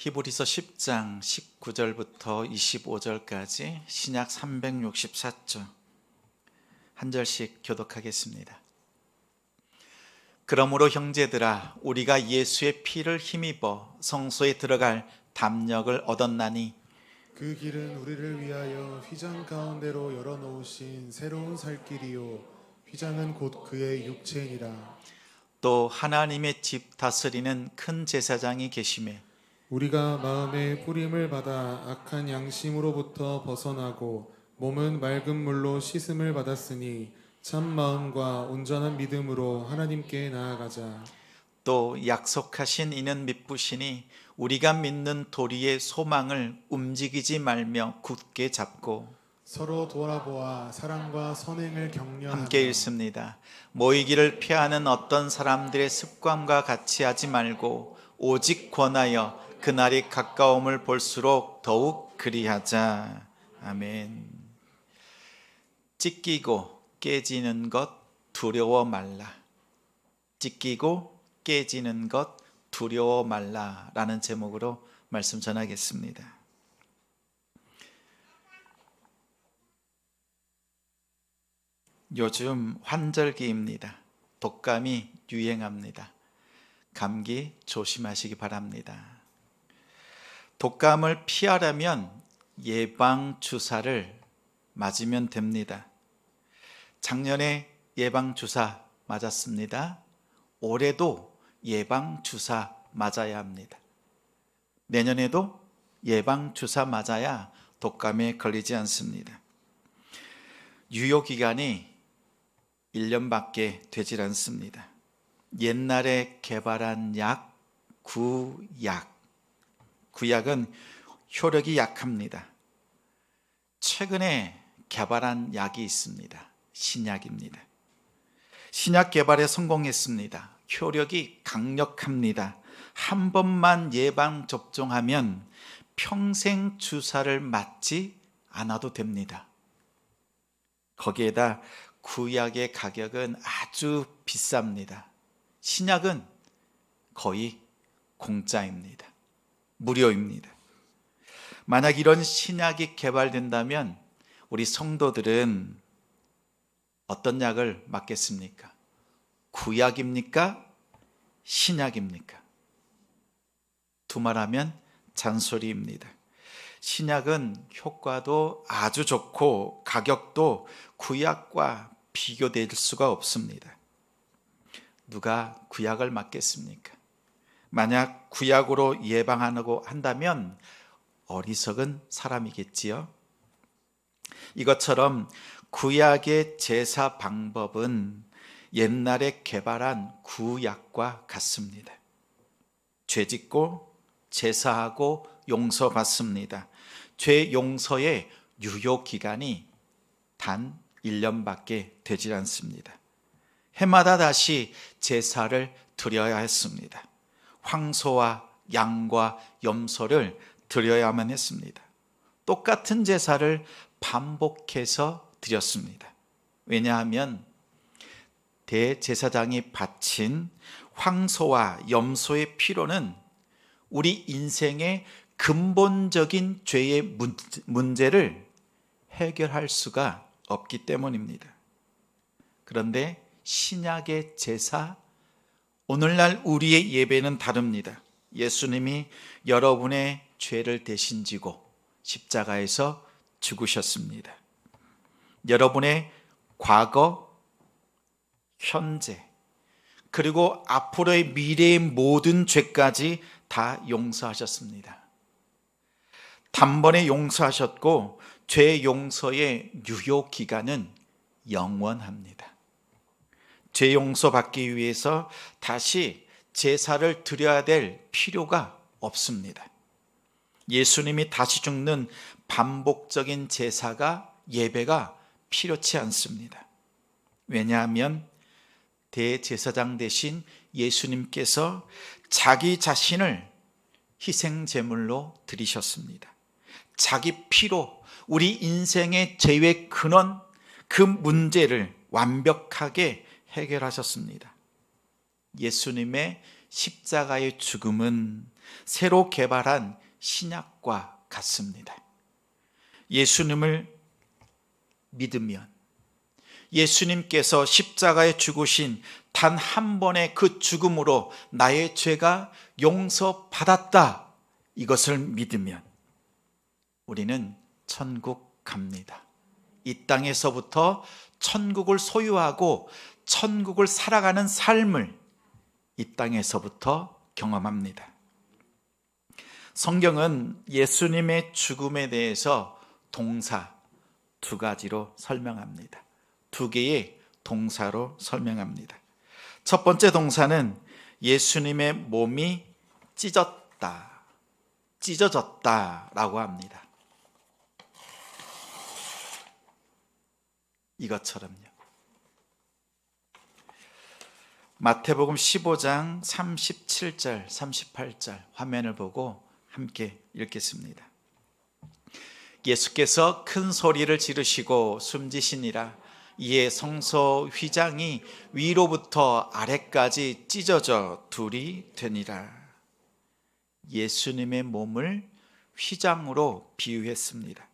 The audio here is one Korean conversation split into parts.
히브리서 10장 19절부터 25절까지 신약 364쪽 한 절씩 교독하겠습니다. 그러므로 형제들아, 우리가 예수의 피를 힘입어 성소에 들어갈 담력을 얻었나니 그 길은 우리를 위하여 휘장 가운데로 열어놓으신 새로운 살 길이요 휘장은 곧 그의 육체이니라. 또 하나님의 집 다스리는 큰 제사장이 계시매 우리가 마음의 뿌림을 받아 악한 양심으로부터 벗어나고 몸은 맑은 물로 씻음을 받았으니 참 마음과 온전한 믿음으로 하나님께 나아가자. 또 약속하신 이는 미쁘시니 우리가 믿는 도리의 소망을 움직이지 말며 굳게 잡고 서로 돌아보아 사랑과 선행을 격려하며. 함께 읽습니다. 모이기를 피하는 어떤 사람들의 습관과 같이 하지 말고 오직 권하여 그날이 가까움을 볼수록 더욱 그리하자. 아멘. 찢기고 깨지는 것 두려워 말라. 찢기고 깨지는 것 두려워 말라 라는 제목으로 말씀 전하겠습니다. 요즘 환절기입니다. 독감이 유행합니다. 감기 조심하시기 바랍니다. 독감을 피하려면 예방주사를 맞으면 됩니다. 작년에 예방주사 맞았습니다. 올해도 예방주사 맞아야 합니다. 내년에도 예방주사 맞아야 독감에 걸리지 않습니다. 유효기간이 1년밖에 되질 않습니다. 옛날에 개발한 약, 구약은 효력이 약합니다. 최근에 개발한 약이 있습니다. 신약입니다. 신약 개발에 성공했습니다. 효력이 강력합니다. 한 번만 예방 접종하면 평생 주사를 맞지 않아도 됩니다. 거기에다 구약의 가격은 아주 비쌉니다. 신약은 거의 공짜입니다. 무료입니다. 만약 이런 신약이 개발된다면 우리 성도들은 어떤 약을 맞겠습니까? 구약입니까? 신약입니까? 두말하면 잔소리입니다. 신약은 효과도 아주 좋고 가격도 구약과 비교될 수가 없습니다. 누가 구약을 맞겠습니까? 만약 구약으로 예방하려고 한다면 어리석은 사람이겠지요. 이것처럼 구약의 제사 방법은 옛날에 개발한 구약과 같습니다. 죄짓고 제사하고 용서받습니다. 죄 용서의 유효기간이 단 1년밖에 되질 않습니다. 해마다 다시 제사를 드려야 했습니다. 황소와 양과 염소를 드려야만 했습니다. 똑같은 제사를 반복해서 드렸습니다. 왜냐하면 대제사장이 바친 황소와 염소의 피로는 우리 인생의 근본적인 죄의 문제를 해결할 수가 없기 때문입니다. 그런데 신약의 제사, 오늘날 우리의 예배는 다릅니다. 예수님이 여러분의 죄를 대신 지고 십자가에서 죽으셨습니다. 여러분의 과거, 현재, 그리고 앞으로의 미래의 모든 죄까지 다 용서하셨습니다. 단번에 용서하셨고 죄 용서의 유효 기간은 영원합니다. 죄 용서받기 위해서 다시 제사를 드려야 될 필요가 없습니다. 예수님이 다시 죽는 반복적인 제사가 예배가 필요치 않습니다. 왜냐하면 대제사장 대신 예수님께서 자기 자신을 희생 제물로 드리셨습니다. 자기 피로 우리 인생의 죄의 근원, 그 문제를 완벽하게 해결하셨습니다. 예수님의 십자가의 죽음은 새로 개발한 신약과 같습니다. 예수님을 믿으면 예수님께서 십자가에 죽으신 단 한 번의 그 죽음으로 나의 죄가 용서받았다, 이것을 믿으면 우리는 천국 갑니다. 이 땅에서부터 천국을 소유하고 천국을 살아가는 삶을 이 땅에서부터 경험합니다. 성경은 예수님의 죽음에 대해서 동사 두 가지로 설명합니다. 두 개의 동사로 설명합니다. 첫 번째 동사는 예수님의 몸이 찢어졌다라고 합니다. 이것처럼요. 마태복음 15장 37절, 38절 화면을 보고 함께 읽겠습니다. 예수께서 큰 소리를 지르시고 숨지시니라. 이에 성소 휘장이 위로부터 아래까지 찢어져 둘이 되니라. 예수님의 몸을 휘장으로 비유했습니다.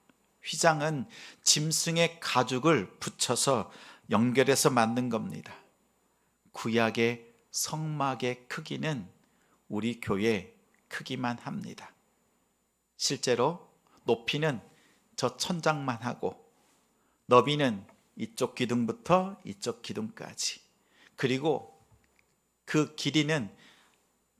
휘장은 짐승의 가죽을 붙여서 연결해서 만든 겁니다. 구약의 성막의 크기는 우리 교회 크기만 합니다. 실제로 높이는 저 천장만 하고 너비는 이쪽 기둥부터 이쪽 기둥까지, 그리고 그 길이는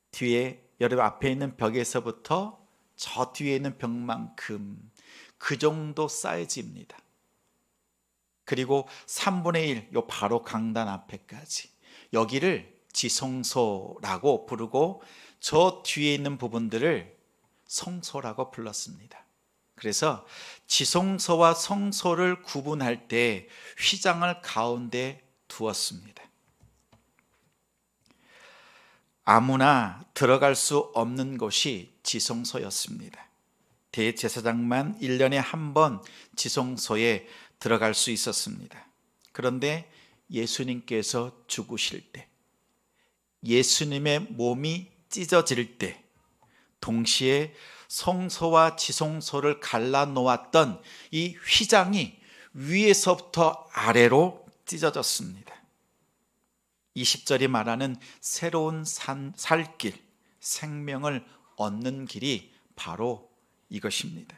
뒤에 여러분 앞에 있는 벽에서부터 저 뒤에 있는 벽만큼, 그 정도 사이즈입니다. 그리고 3분의 1, 요 바로 강단 앞에까지, 여기를 지성소라고 부르고 저 뒤에 있는 부분들을 성소라고 불렀습니다. 그래서 지성소와 성소를 구분할 때 휘장을 가운데 두었습니다. 아무나 들어갈 수 없는 곳이 지성소였습니다. 대제사장만 1년에 한 번 지성소에 들어갈 수 있었습니다. 그런데 예수님께서 죽으실 때, 예수님의 몸이 찢어질 때, 동시에 성소와 지성소를 갈라 놓았던 이 휘장이 위에서부터 아래로 찢어졌습니다. 20절이 말하는 새로운 살길, 생명을 얻는 길이 바로 이것입니다.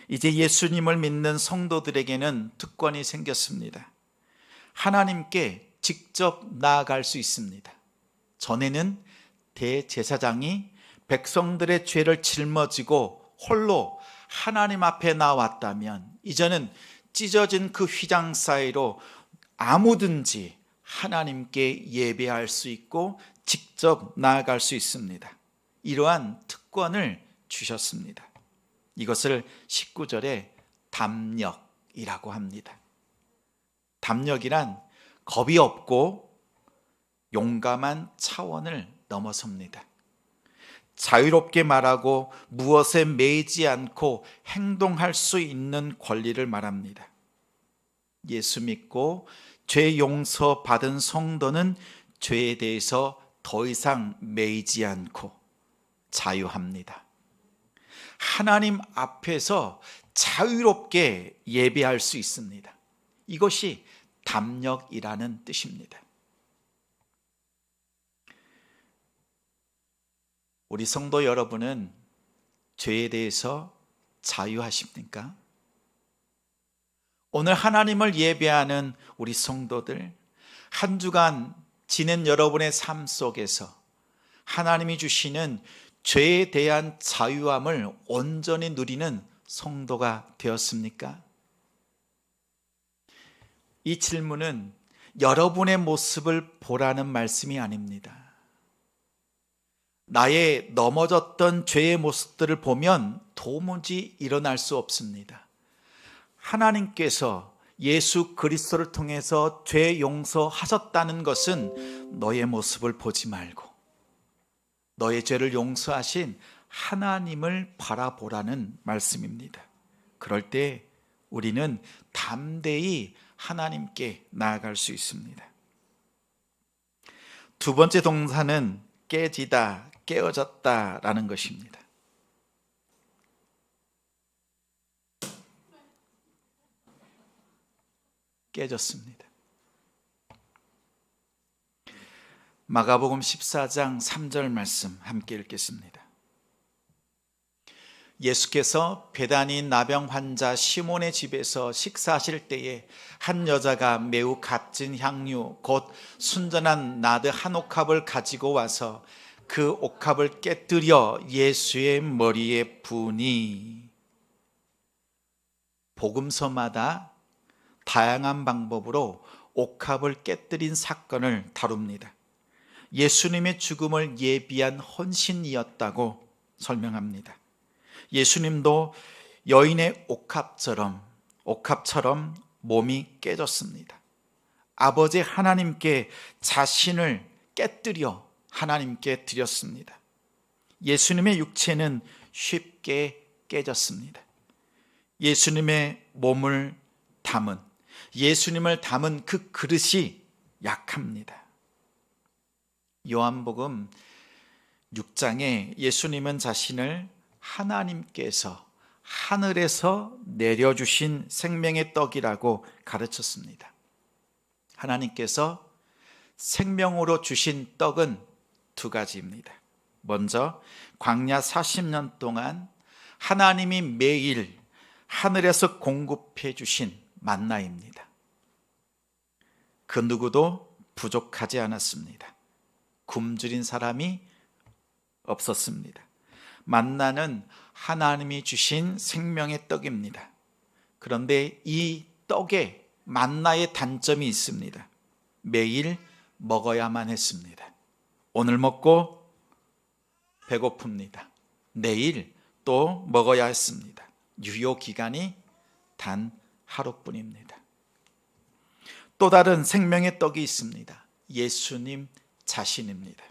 이제 예수님을 믿는 성도들에게는 특권이 생겼습니다. 하나님께 직접 나아갈 수 있습니다. 전에는 대제사장이 백성들의 죄를 짊어지고 홀로 하나님 앞에 나왔다면, 이제는 찢어진 그 휘장 사이로 아무든지 하나님께 예배할 수 있고 직접 나아갈 수 있습니다. 이러한 특권을 주셨습니다. 이것을 19절에 담력이라고 합니다. 담력이란 겁이 없고 용감한 차원을 넘어섭니다. 자유롭게 말하고 무엇에 매이지 않고 행동할 수 있는 권리를 말합니다. 예수 믿고 죄 용서 받은 성도는 죄에 대해서 더 이상 매이지 않고 자유합니다. 하나님 앞에서 자유롭게 예배할 수 있습니다. 이것이 담력이라는 뜻입니다. 우리 성도 여러분은 죄에 대해서 자유하십니까? 오늘 하나님을 예배하는 우리 성도들, 한 주간 지낸 여러분의 삶 속에서 하나님이 주시는 죄에 대한 자유함을 온전히 누리는 성도가 되었습니까? 이 질문은 여러분의 모습을 보라는 말씀이 아닙니다. 나의 넘어졌던 죄의 모습들을 보면 도무지 일어날 수 없습니다. 하나님께서 예수 그리스도를 통해서 죄 용서하셨다는 것은 너의 모습을 보지 말고 너의 죄를 용서하신 하나님을 바라보라는 말씀입니다. 그럴 때 우리는 담대히 하나님께 나아갈 수 있습니다. 두 번째 동사는 깨지다, 깨어졌다라는 것입니다. 깨졌습니다. 마가복음 14장 3절 말씀 함께 읽겠습니다. 예수께서 베다니 나병 환자 시몬의 집에서 식사하실 때에 한 여자가 매우 값진 향유 곧 순전한 나드 한 옥합을 가지고 와서 그 옥합을 깨뜨려 예수의 머리에 부으니. 복음서마다 다양한 방법으로 옥합을 깨뜨린 사건을 다룹니다. 예수님의 죽음을 예비한 헌신이었다고 설명합니다. 예수님도 여인의 옥합처럼 몸이 깨졌습니다. 아버지 하나님께 자신을 깨뜨려 하나님께 드렸습니다. 예수님의 육체는 쉽게 깨졌습니다. 예수님의 몸을 담은, 예수님을 담은 그 그릇이 약합니다. 요한복음 6장에 예수님은 자신을 하나님께서 하늘에서 내려주신 생명의 떡이라고 가르쳤습니다. 하나님께서 생명으로 주신 떡은 두 가지입니다. 먼저 광야 40년 동안 하나님이 매일 하늘에서 공급해 주신 만나입니다. 그 누구도 부족하지 않았습니다. 굶주린 사람이 없었습니다. 만나는 하나님이 주신 생명의 떡입니다. 그런데 이 떡에 만나의 단점이 있습니다. 매일 먹어야만 했습니다. 오늘 먹고 배고픕니다. 내일 또 먹어야 했습니다. 유효 기간이 단 하루뿐입니다. 또 다른 생명의 떡이 있습니다. 예수님 자신입니다.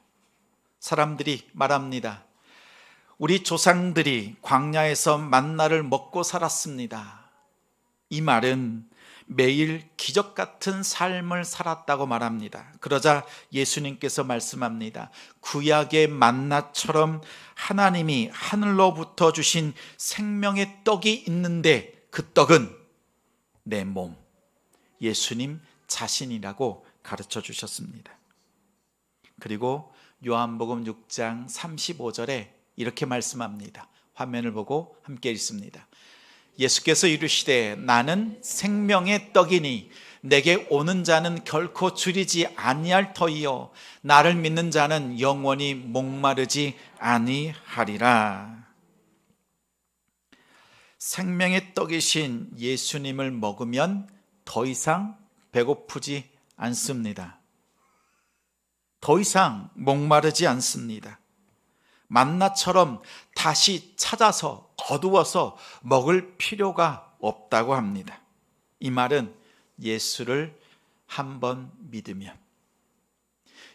사람들이 말합니다. 우리 조상들이 광야에서 만나를 먹고 살았습니다. 이 말은 매일 기적 같은 삶을 살았다고 말합니다. 그러자 예수님께서 말씀합니다. 구약의 만나처럼 하나님이 하늘로부터 주신 생명의 떡이 있는데 그 떡은 내 몸, 예수님 자신이라고 가르쳐 주셨습니다. 그리고 요한복음 6장 35절에 이렇게 말씀합니다. 화면을 보고 함께 읽습니다. 예수께서 이르시되 나는 생명의 떡이니 내게 오는 자는 결코 줄이지 아니할 터이요 나를 믿는 자는 영원히 목마르지 아니하리라. 생명의 떡이신 예수님을 먹으면 더 이상 배고프지 않습니다. 더 이상 목마르지 않습니다. 만나처럼 다시 찾아서 거두어서 먹을 필요가 없다고 합니다. 이 말은 예수를 한번 믿으면,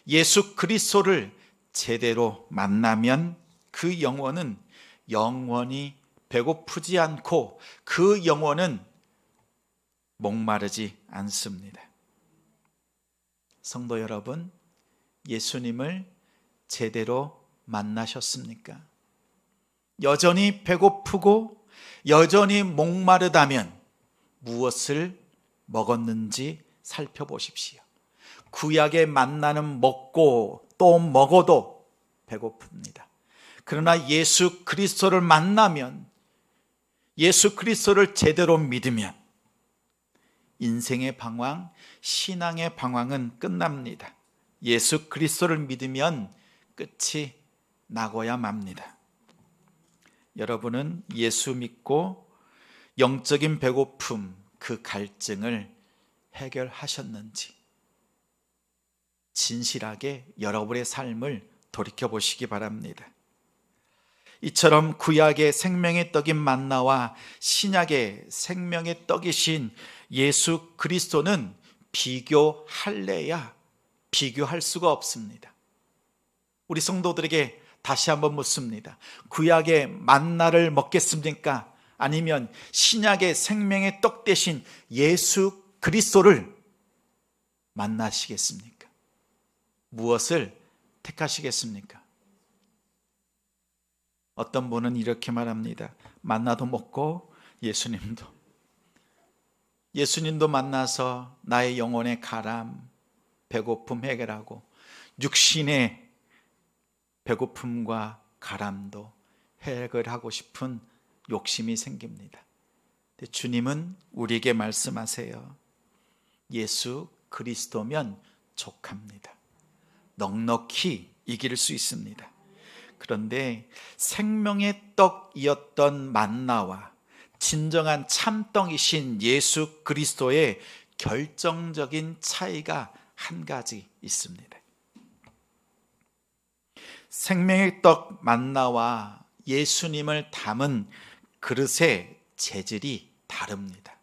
예수 그리스도를 제대로 만나면 그 영혼은 영원히 배고프지 않고 그 영혼은 목마르지 않습니다. 성도 여러분, 예수님을 제대로 만나셨습니까? 여전히 배고프고 여전히 목마르다면 무엇을 먹었는지 살펴보십시오. 구약의 만나는 먹고 또 먹어도 배고픕니다. 그러나 예수 그리스도를 만나면, 예수 그리스도를 제대로 믿으면 인생의 방황, 신앙의 방황은 끝납니다. 예수 그리스도를 믿으면 끝이 나고야 맙니다. 여러분은 예수 믿고 영적인 배고픔, 그 갈증을 해결하셨는지 진실하게 여러분의 삶을 돌이켜보시기 바랍니다. 이처럼 구약의 생명의 떡인 만나와 신약의 생명의 떡이신 예수 그리스도는 비교할래야 비교할 수가 없습니다. 우리 성도들에게 다시 한번 묻습니다. 구약의 만나를 먹겠습니까? 아니면 신약의 생명의 떡 대신 예수 그리스도를 만나시겠습니까? 무엇을 택하시겠습니까? 어떤 분은 이렇게 말합니다. 만나도 먹고 예수님도 만나서 나의 영혼의 가람, 배고픔 해결하고 육신의 배고픔과 가람도 해결하고 싶은 욕심이 생깁니다. 근데 주님은 우리에게 말씀하세요. 예수 그리스도면 족합니다. 넉넉히 이길 수 있습니다. 그런데 생명의 떡이었던 만나와 진정한 참떡이신 예수 그리스도의 결정적인 차이가 한 가지 있습니다. 생명의 떡 만나와 예수님을 담은 그릇의 재질이 다릅니다.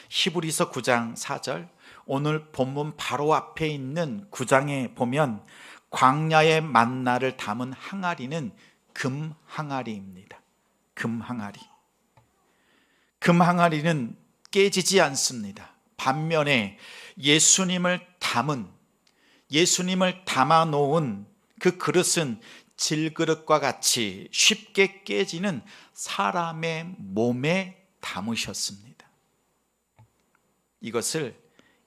히브리서 9장 4절, 오늘 본문 바로 앞에 있는 9장에 보면 광야의 만나를 담은 항아리는 금 항아리입니다. 금 항아리. 금 항아리는 깨지지 않습니다. 반면에 예수님을 담아 놓은 그 그릇은 질그릇과 같이 쉽게 깨지는 사람의 몸에 담으셨습니다. 이것을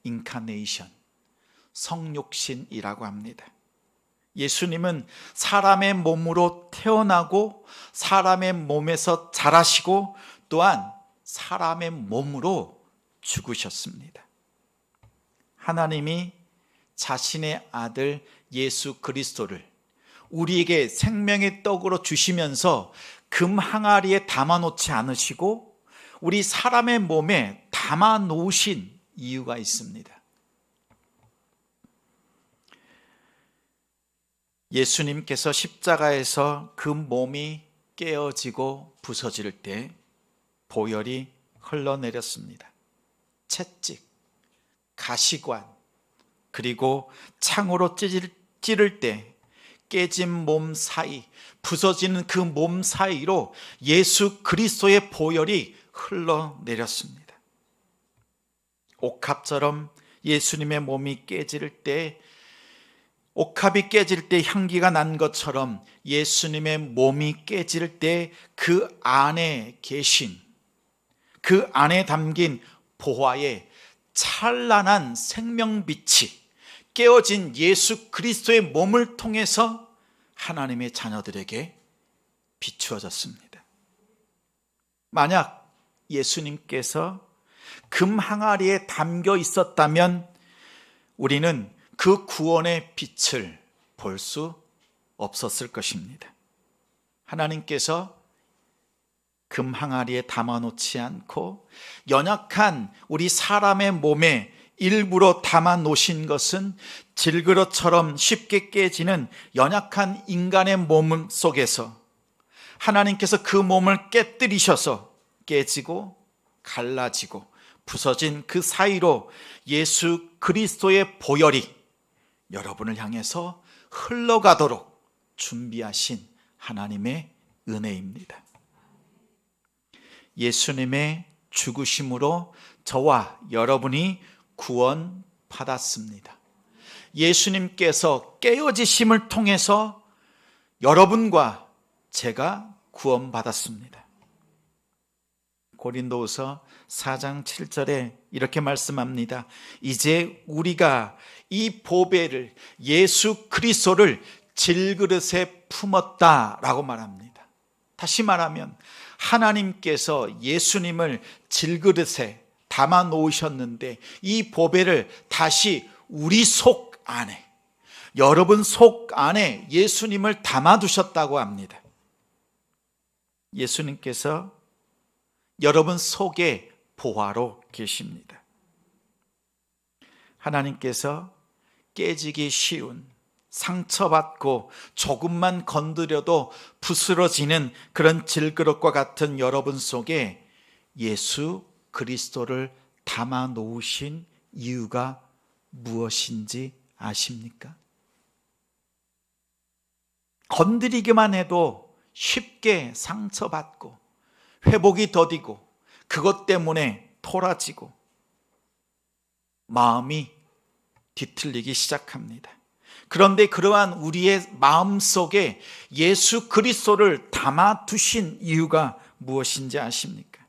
인카네이션, 성육신이라고 합니다. 예수님은 사람의 몸으로 태어나고 사람의 몸에서 자라시고 또한 사람의 몸으로 죽으셨습니다. 하나님이 자신의 아들 예수 그리스도를 우리에게 생명의 떡으로 주시면서 금 항아리에 담아 놓지 않으시고 우리 사람의 몸에 담아 놓으신 이유가 있습니다. 예수님께서 십자가에서 그 몸이 깨어지고 부서질 때 보혈이 흘러내렸습니다. 채찍, 가시관, 그리고 창으로 찌를 때 깨진 몸 사이, 부서지는 그 몸 사이로 예수 그리스도의 보혈이 흘러내렸습니다. 옥합처럼 예수님의 몸이 깨질 때, 옥합이 깨질 때 향기가 난 것처럼 예수님의 몸이 깨질 때 그 안에 계신, 그 안에 담긴 보화의 찬란한 생명빛이 깨어진 예수 그리스도의 몸을 통해서 하나님의 자녀들에게 비추어졌습니다. 만약 예수님께서 금 항아리에 담겨 있었다면 우리는 그 구원의 빛을 볼 수 없었을 것입니다. 하나님께서 금 항아리에 담아놓지 않고 연약한 우리 사람의 몸에 일부러 담아 놓으신 것은 질그릇처럼 쉽게 깨지는 연약한 인간의 몸 속에서 하나님께서 그 몸을 깨뜨리셔서 깨지고 갈라지고 부서진 그 사이로 예수 그리스도의 보혈이 여러분을 향해서 흘러가도록 준비하신 하나님의 은혜입니다. 예수님의 죽으심으로 저와 여러분이 구원받았습니다. 예수님께서 깨어지심을 통해서 여러분과 제가 구원받았습니다. 고린도후서 4장 7절에 이렇게 말씀합니다. 이제 우리가 이 보배를 예수 그리스도를 질그릇에 품었다라고 말합니다. 다시 말하면 하나님께서 예수님을 질그릇에 담아 놓으셨는데 이 보배를 다시 우리 속 안에, 여러분 속 안에 예수님을 담아 두셨다고 합니다. 예수님께서 여러분 속에 보화로 계십니다. 하나님께서 깨지기 쉬운, 상처받고 조금만 건드려도 부스러지는 그런 질그릇과 같은 여러분 속에 예수 그리스도를 담아 놓으신 이유가 무엇인지 아십니까? 건드리기만 해도 쉽게 상처받고 회복이 더디고 그것 때문에 토라지고 마음이 뒤틀리기 시작합니다. 그런데 그러한 우리의 마음속에 예수 그리스도를 담아 두신 이유가 무엇인지 아십니까?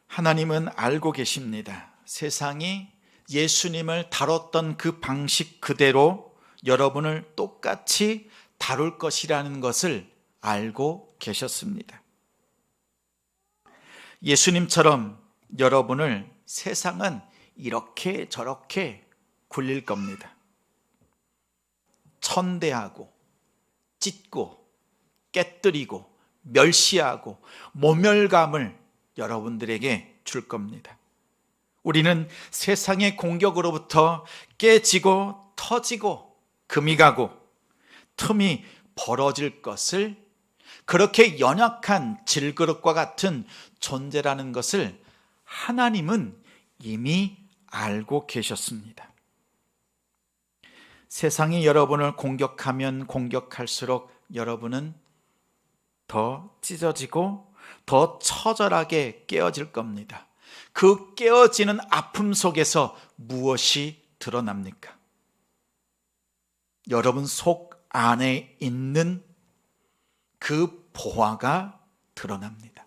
하나님은 알고 계십니다. 세상이 예수님을 다뤘던 그 방식 그대로 여러분을 똑같이 다룰 것이라는 것을 알고 계셨습니다. 예수님처럼 여러분을 세상은 이렇게 저렇게 굴릴 겁니다. 천대하고 찢고 깨뜨리고 멸시하고 모멸감을 여러분들에게 줄 겁니다. 우리는 세상의 공격으로부터 깨지고 터지고 금이 가고 틈이 벌어질 것을, 그렇게 연약한 질그릇과 같은 존재라는 것을 하나님은 이미 알고 계셨습니다. 세상이 여러분을 공격하면 공격할수록 여러분은 더 찢어지고 더 처절하게 깨어질 겁니다. 그 깨어지는 아픔 속에서 무엇이 드러납니까? 여러분 속 안에 있는 그 보화가 드러납니다.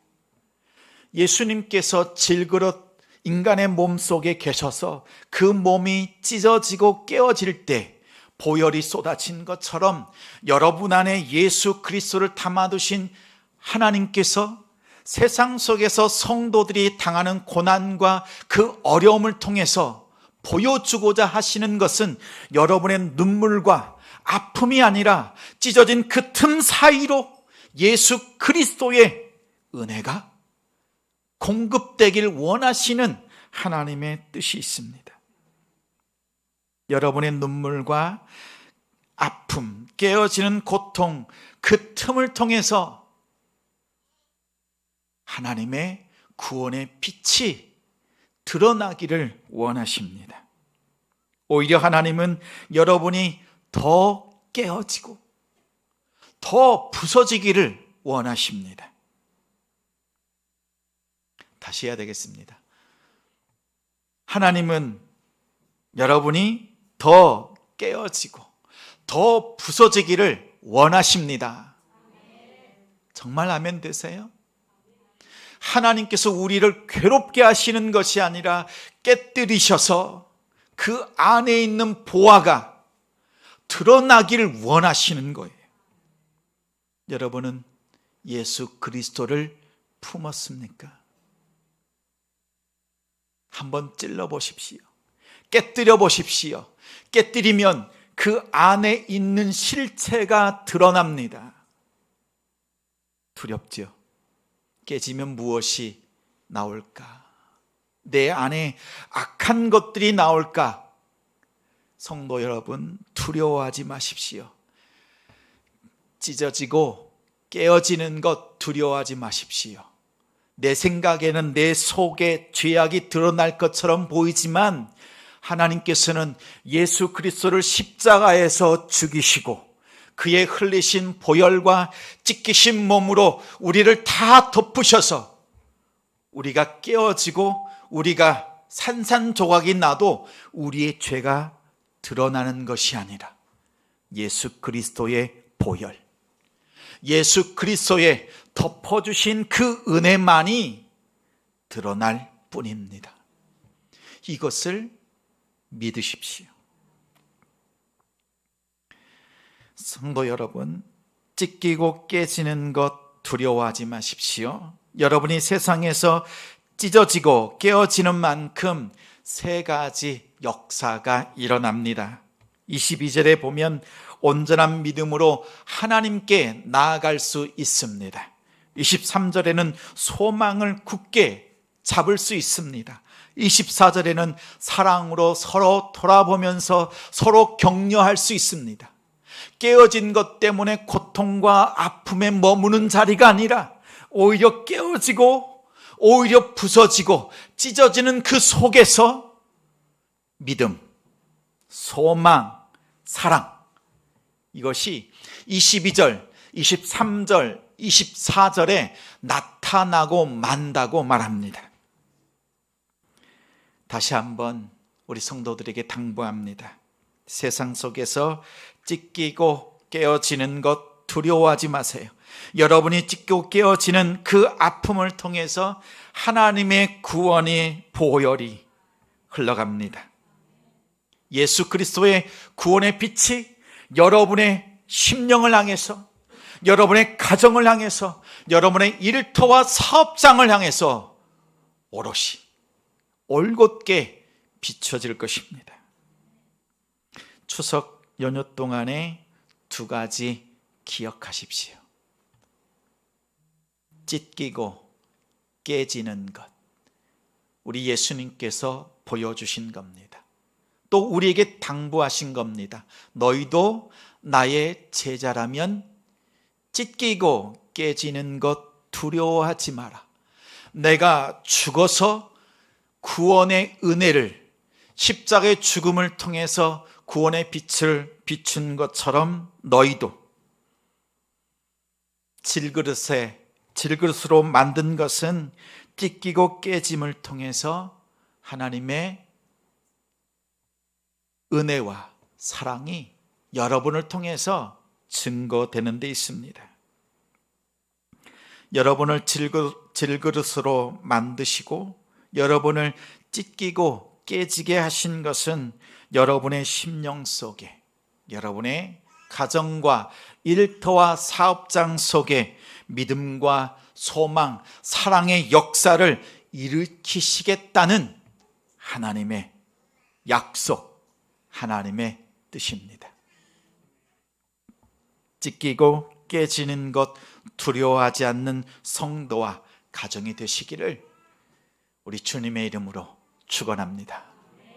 예수님께서 질그릇 인간의 몸 속에 계셔서 그 몸이 찢어지고 깨어질 때 보혈이 쏟아진 것처럼 여러분 안에 예수 그리스도를 담아두신 하나님께서 세상 속에서 성도들이 당하는 고난과 그 어려움을 통해서 보여주고자 하시는 것은 여러분의 눈물과 아픔이 아니라 찢어진 그 틈 사이로 예수 그리스도의 은혜가 공급되길 원하시는 하나님의 뜻이 있습니다. 여러분의 눈물과 아픔, 깨어지는 고통, 그 틈을 통해서 하나님의 구원의 빛이 드러나기를 원하십니다. 오히려 하나님은 여러분이 더 깨어지고 더 부서지기를 원하십니다. 다시 해야 되겠습니다. 하나님은 여러분이 더 깨어지고 더 부서지기를 원하십니다. 정말 아멘 되세요? 하나님께서 우리를 괴롭게 하시는 것이 아니라 깨뜨리셔서 그 안에 있는 보화가 드러나기를 원하시는 거예요. 여러분은 예수 그리스도를 품었습니까? 한번 찔러 보십시오. 깨뜨려 보십시오. 깨뜨리면 그 안에 있는 실체가 드러납니다. 두렵죠? 깨지면 무엇이 나올까? 내 안에 악한 것들이 나올까? 성도 여러분, 두려워하지 마십시오. 찢어지고 깨어지는 것 두려워하지 마십시오. 내 생각에는 내 속에 죄악이 드러날 것처럼 보이지만 하나님께서는 예수 그리스도를 십자가에서 죽이시고 그의 흘리신 보혈과 찢기신 몸으로 우리를 다 덮으셔서 우리가 깨어지고 우리가 산산조각이 나도 우리의 죄가 드러나는 것이 아니라 예수 그리스도의 보혈, 예수 그리스도의 덮어주신 그 은혜만이 드러날 뿐입니다. 이것을 믿으십시오. 성도 여러분, 찢기고 깨지는 것 두려워하지 마십시오. 여러분이 세상에서 찢어지고 깨어지는 만큼 세 가지 역사가 일어납니다. 22절에 보면 온전한 믿음으로 하나님께 나아갈 수 있습니다. 23절에는 소망을 굳게 잡을 수 있습니다. 24절에는 사랑으로 서로 돌아보면서 서로 격려할 수 있습니다. 깨어진 것 때문에 고통과 아픔에 머무는 자리가 아니라 오히려 깨어지고 오히려 부서지고 찢어지는 그 속에서 믿음, 소망, 사랑, 이것이 22절, 23절, 24절에 나타나고 만다고 말합니다. 다시 한번 우리 성도들에게 당부합니다. 세상 속에서 찢기고 깨어지는 것 두려워하지 마세요. 여러분이 찢기고 깨어지는 그 아픔을 통해서 하나님의 구원의 보혈이 흘러갑니다. 예수 그리스도의 구원의 빛이 여러분의 심령을 향해서, 여러분의 가정을 향해서, 여러분의 일터와 사업장을 향해서 오롯이 올곧게 비춰질 것입니다. 추석 연휴 동안에 두 가지 기억하십시오. 찢기고 깨지는 것, 우리 예수님께서 보여주신 겁니다. 또 우리에게 당부하신 겁니다. 너희도 나의 제자라면 찢기고 깨지는 것 두려워하지 마라. 내가 죽어서 구원의 은혜를, 십자가의 죽음을 통해서 구원의 빛을 비춘 것처럼 너희도 질그릇으로 만든 것은 찢기고 깨짐을 통해서 하나님의 은혜와 사랑이 여러분을 통해서 증거되는 데 있습니다. 여러분을 질그릇으로 만드시고 여러분을 찢기고 깨지게 하신 것은 여러분의 심령 속에, 여러분의 가정과 일터와 사업장 속에 믿음과 소망, 사랑의 역사를 일으키시겠다는 하나님의 약속, 하나님의 뜻입니다. 찢기고 깨지는 것 두려워하지 않는 성도와 가정이 되시기를 우리 주님의 이름으로 축원합니다.